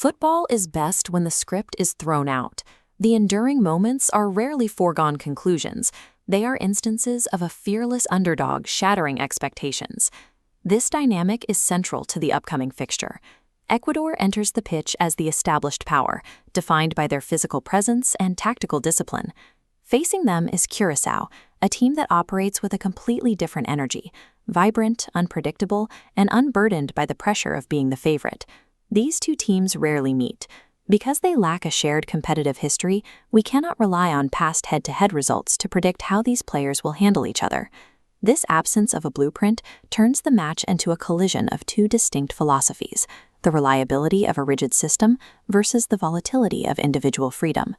Football is best when the script is thrown out. The enduring moments are rarely foregone conclusions. They are instances of a fearless underdog shattering expectations. This dynamic is central to the upcoming fixture. Ecuador enters the pitch as the established power, defined by their physical presence and tactical discipline. Facing them is Curaçao, a team that operates with a completely different energy, vibrant, unpredictable, and unburdened by the pressure of being the favorite. These two teams rarely meet. Because they lack a shared competitive history, we cannot rely on past head-to-head results to predict how these players will handle each other. This absence of a blueprint turns the match into a collision of two distinct philosophies, the reliability of a rigid system versus the volatility of individual freedom.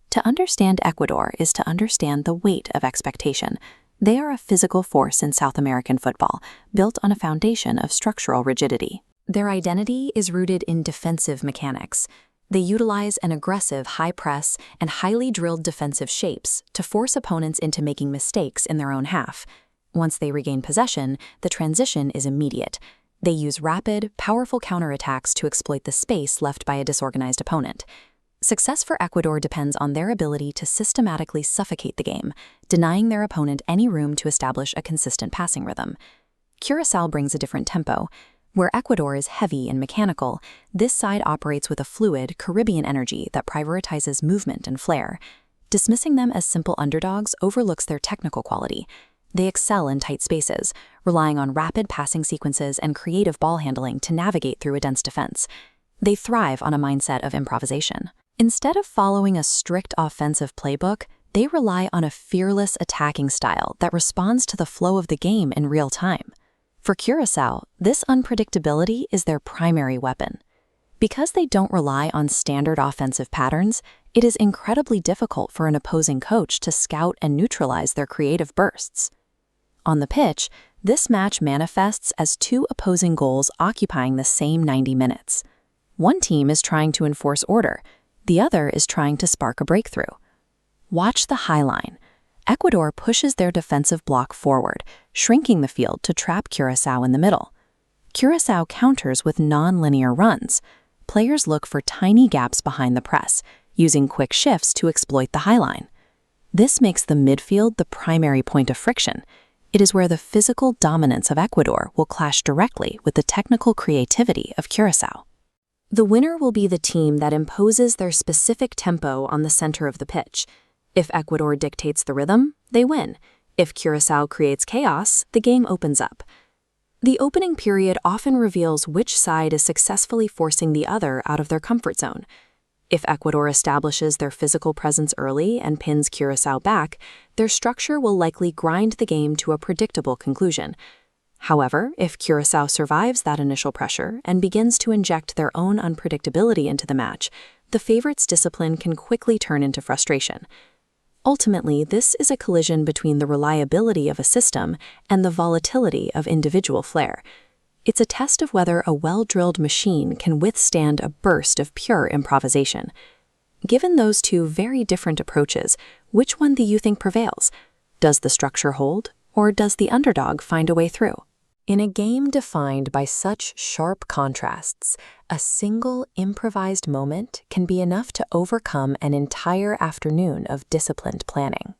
To understand Ecuador is to understand the weight of expectation. They are a physical force in South American football, built on a foundation of structural rigidity. Their identity is rooted in defensive mechanics. They utilize an aggressive high press and highly drilled defensive shapes to force opponents into making mistakes in their own half. Once they regain possession, the transition is immediate. They use rapid, powerful counterattacks to exploit the space left by a disorganized opponent. Success for Ecuador depends on their ability to systematically suffocate the game, denying their opponent any room to establish a consistent passing rhythm. Curaçao brings a different tempo. Where Ecuador is heavy and mechanical, this side operates with a fluid, Caribbean energy that prioritizes movement and flair. Dismissing them as simple underdogs overlooks their technical quality. They excel in tight spaces, relying on rapid passing sequences and creative ball handling to navigate through a dense defense. They thrive on a mindset of improvisation. Instead of following a strict offensive playbook, they rely on a fearless attacking style that responds to the flow of the game in real time. For Curaçao, this unpredictability is their primary weapon. Because they don't rely on standard offensive patterns, it is incredibly difficult for an opposing coach to scout and neutralize their creative bursts. On the pitch, this match manifests as two opposing goals occupying the same 90 minutes. One team is trying to enforce order, the other is trying to spark a breakthrough. Watch the high line. Ecuador pushes their defensive block forward, shrinking the field to trap Curaçao in the middle. Curaçao counters with non-linear runs. Players look for tiny gaps behind the press, using quick shifts to exploit the high line. This makes the midfield the primary point of friction. It is where the physical dominance of Ecuador will clash directly with the technical creativity of Curaçao. The winner will be the team that imposes their specific tempo on the center of the pitch. If Ecuador dictates the rhythm, they win. If Curaçao creates chaos, the game opens up. The opening period often reveals which side is successfully forcing the other out of their comfort zone. If Ecuador establishes their physical presence early and pins Curaçao back, their structure will likely grind the game to a predictable conclusion. However, if Curaçao survives that initial pressure and begins to inject their own unpredictability into the match, the favorite's discipline can quickly turn into frustration. Ultimately, this is a collision between the reliability of a system and the volatility of individual flair. It's a test of whether a well-drilled machine can withstand a burst of pure improvisation. Given those two very different approaches, which one do you think prevails? Does the structure hold, or does the underdog find a way through? In a game defined by such sharp contrasts, a single improvised moment can be enough to overcome an entire afternoon of disciplined planning.